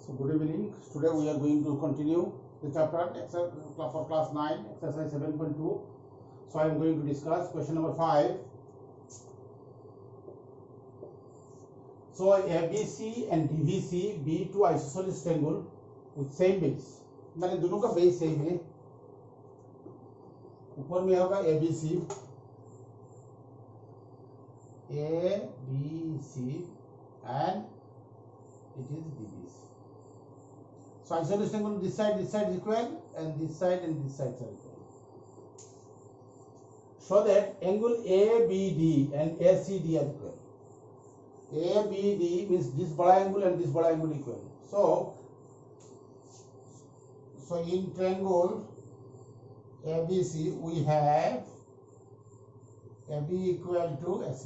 So good evening. Today we are going to continue the chapter for class 9, exercise 7.2. So I am going to discuss question number 5. So ABC and DVC be two isosceles triangle with same base. मैंने दोनों का base same है. ऊपर में होगा ABC, and it is DBC. So isosceles triangle, this side is equal, and this side are equal. So that angle ABD and ACD are equal. ABD means this bada angle and this bada angle equal. So in triangle ABC we have AB equal to AC.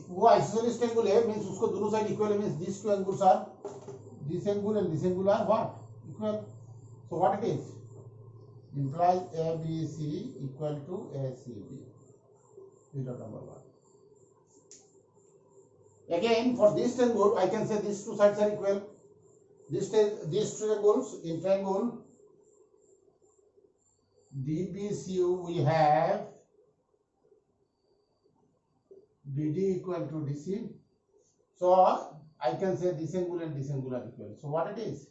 वो isosceles triangle है, means उसको दोनों side equal है, means these two angles are, this angle and this angle are what? Equal. So what it is? Implies ABC equal to ACB. This is number 1. Again, for this triangle, I can say these two sides are equal. These triangles, in triangle DBCU, we have BD equal to DC. So I can say this angle and this angle are equal. So what it is?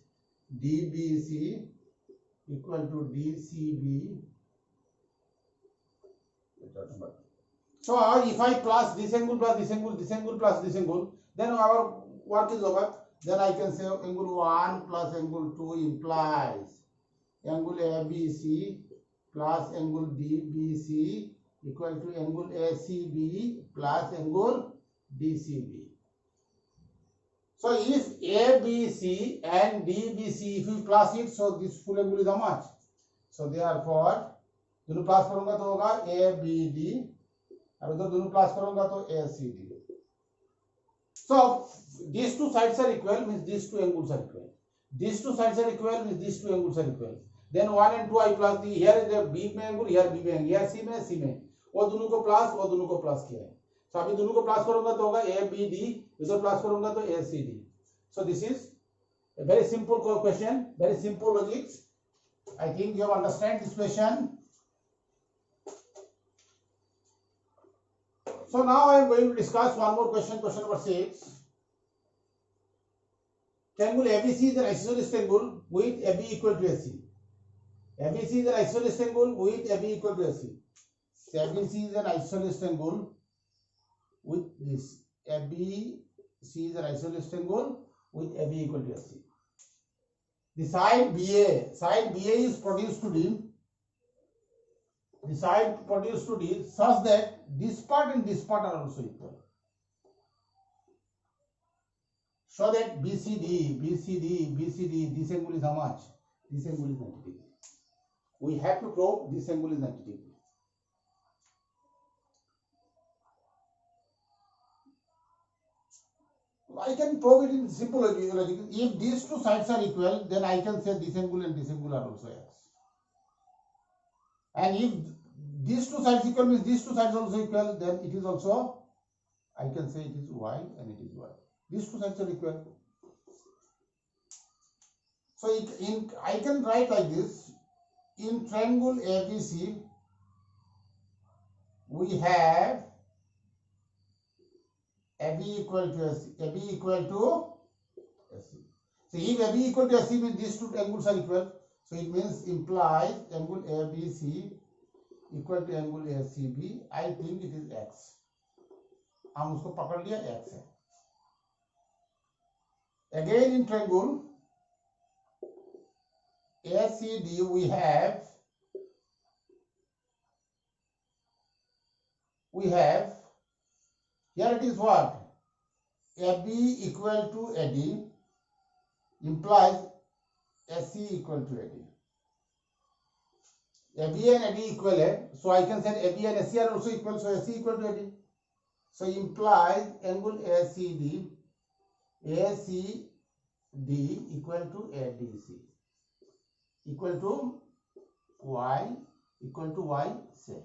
DBC equal to DCB. So if I plus this angle plus this angle, this angle plus this angle, then our work is over. Then I can say angle 1 plus angle 2 implies angle ABC plus angle DBC equal to angle ACB plus angle DCB. So if ABC and DBC, if you plus it, so this full angle is how much? So therefore, दोनों plus करूँगा तो होगा ABD, और उधर दोनों plus करूँगा तो ACD. So these two sides are equal, means these two angles are equal. These two sides are equal, means these two angles are equal. Then 1 and 2 I plus the, here is the B में angle, here B में angle, here C में, वो दोनों को plus किया है. So अभी दोनों को plus करूँगा तो होगा ABD, इधर plus करूँगा तो ACD. So this is a very simple question, very simple logic. I think you have understand this question. So now I am going to discuss one more question, question number 6. Triangle ABC is an isosceles triangle with AB equal to AC. ABC is an isosceles triangle with AB equal to AC. So ABC is an isosceles triangle with this. ABC is an isosceles triangle with AB equal to AC. The side BA is produced to D. The side produced to D such that this part and this part are also equal. So that BCD, this angle is how much? This angle is 90 degree. We have to prove this angle is 90 degree. I can prove it in simple logic. If these two sides are equal, then I can say this angle and this angle are also X. And if these two sides equal means these two sides also equal, then it is also, I can say it is Y and it is Y. These two sides are equal. So I can write like this. In triangle ABC, we have AB equal to AC. AB equal to AC. So if AB equal to AC means these two angles are equal. So it means implies angle ABC equal to angle ACB. I think it is X. हम उसको पकड़ लिया X है. Again in triangle ACD we have here it is what? AB equal to AD implies AC equal to AD. AB and AD equal है, so I can say AB and AC are also equal, so AC equal to AD. So implies angle ACD equal to ADC equal to Y से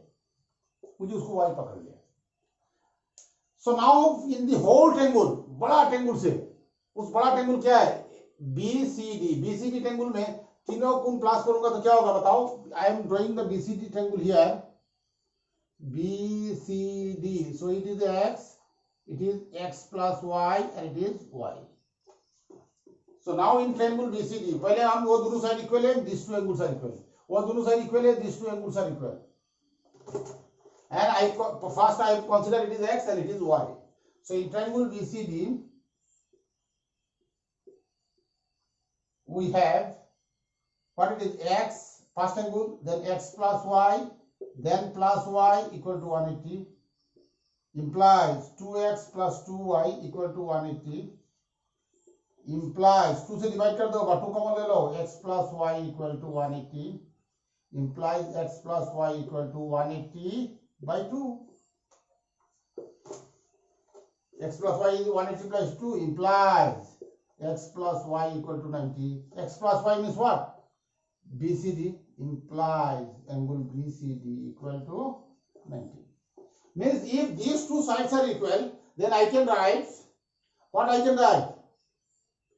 मुझे उसको Y पकड़ लिया. So now in the whole triangle, बड़ा triangle से, उस बड़ा triangle क्या है? BCD ट्रायंगल में तीनों को प्लस करूंगा तो क्या होगा बताओ. I am drawing the BCD triangle here. BCD, so it is x, it is x plus y and it is y. So now in triangle BCD, पहले हम वो दोनों साइड इक्वल है, these two angles are equal. वो दोनों side equal है, these two angles are equal. And first I consider it is x and it is y. So in triangle BCD, we have what it is x first angle, then x plus y, then plus y equal to 180, implies 2x plus 2y equal to 180, implies 2 से divide कर दो, 2 common ले लो, x plus y equal to 180, implies x plus y equal to 180 by 2. X plus y is 180 plus 2 implies x plus y equal to 90. X plus y means what? BCD, implies angle BCD equal to 90. Means if these two sides are equal, then I can write, what I can write?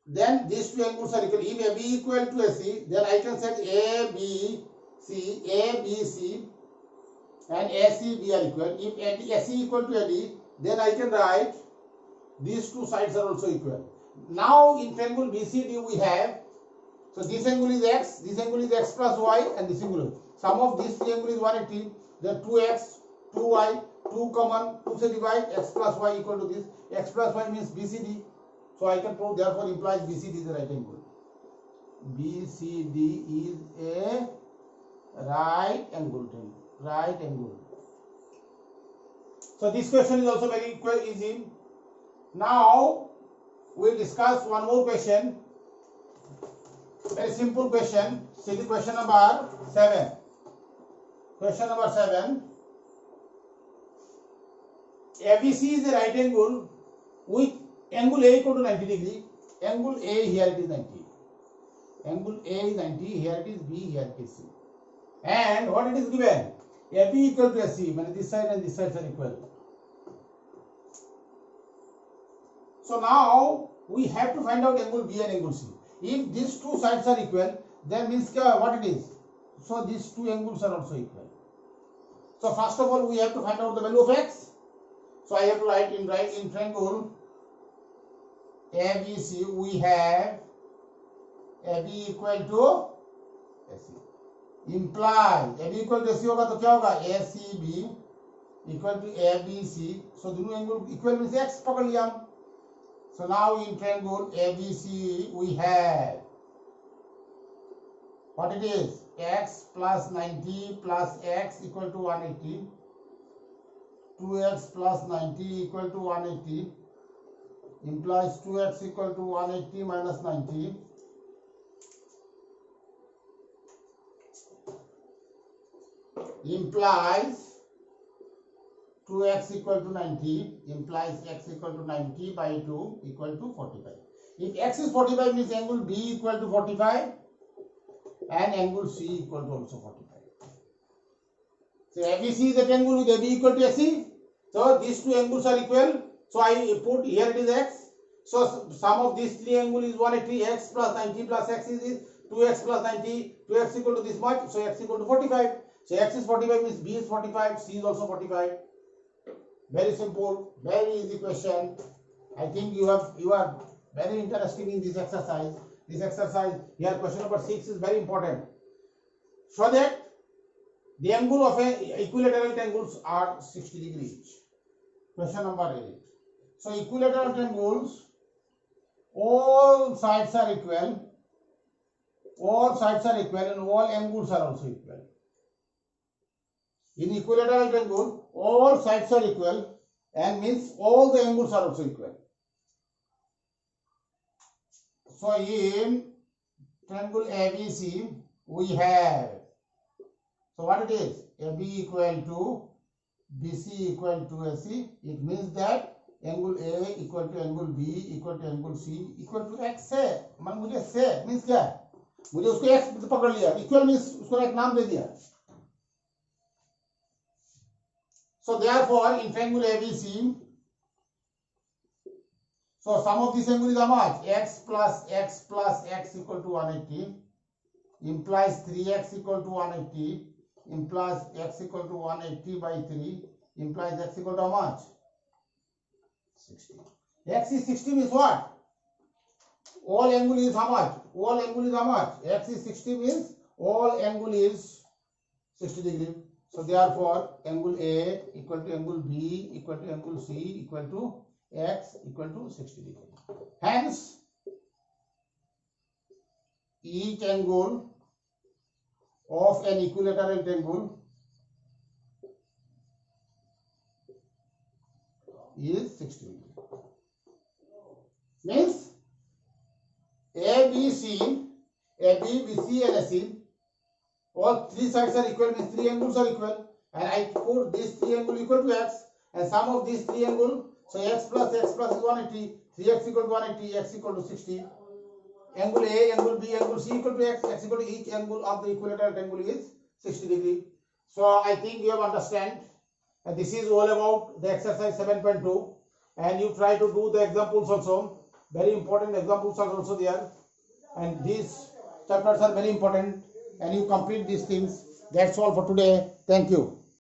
Then these two angles are equal. If AB equal to AC, then I can set ABC and ACB are equal. If AC equal to AD, then I can write these two sides are also equal. Now in triangle BCD we have, so this angle is x, this angle is x plus y, and this angle is, sum of this triangle is 180, then 2x, 2y, 2 common, 2 se divide, x plus y equal to this, x plus y means BCD, so I can prove therefore implies BCD is the right angle. BCD is a right angle. So this question is also very easy. Now we'll discuss one more question. Very simple question. See the question number 7. Question number 7. ABC is a right angle with angle A equal to 90 degree. Angle A here it is 90. Angle A is 90. Here it is B. Here it is C. And what it is given? AB equal to AC. Means this side and this side are equal. So now we have to find out angle B and angle C. If these two sides are equal, then means what it is? So these two angles are also equal. So first of all, we have to find out the value of x. So I have to write in triangle ABC, we have AB equal to AC. Imply AB equal to AC होगा तो क्या होगा? ACB equal to ABC. So दोनों angle equal means x पकड़ लिया हम. So now in triangle ABC we have what it is? X plus 90 plus x equal to 180. 2x plus 90 equal to 180 implies 2x equal to 180 minus 90. Implies 2x equal to 90, implies x equal to 90 by 2 equal to 45. If x is 45 means angle B equal to 45 and angle C equal to also 45. So ABC is a triangle with AB equal to AC. So these two angles are equal. So I put here it is x. So sum of these three angles is 180. X plus 90 plus x is 2x plus 90. 2x equal to this much. So x equal to 45. So x is 45 means B is 45. C is also 45. Very simple, very easy question. I think you are very interested in this exercise. This exercise here, question number 6 is very important. So that the angle of a equilateral triangles are 60 degrees. Question number 8. So equilateral triangles, all sides are equal. All sides are equal and all angles are also equal. In equilateral triangle, all sides are equal and means all the angles are also equal. So in triangle ABC, we have, so what it is? AB equal to BC equal to AC. It means that angle A equal to angle B equal to angle C equal to x है. मान मुझे से means क्या है? मुझे उसको x पकड़ लिया. Equal means उसको एक नाम दे दिया. So therefore in triangle ABC, So sum of this angle is how much? X plus x plus x equal to 180 implies 3x equal to 180 implies x equal to 180 by 3 implies x equal to how much? 60. X is 60 means what? All angle is how much? All angle is how much? X is 60 means all angle is 60 degree. So therefore angle A equal to angle B equal to angle C equal to X equal to 60 degree. Hence each angle of an equilateral rectangle is 60 degree. Means A, B, C and AC, all three sides are equal, means three angles are equal, and I put this three angle equal to x, and sum of these three angle, so x plus is 180, 3x equal to 180, x equal to 60. Angle A, angle B, angle C equal to x equal to each angle of the equilateral rectangle is 60 degree. So I think you have understand, and this is all about the exercise 7.2, and you try to do the examples also. Very important examples are also there, and these chapters are very important, and you complete these things. That's all for today. Thank you.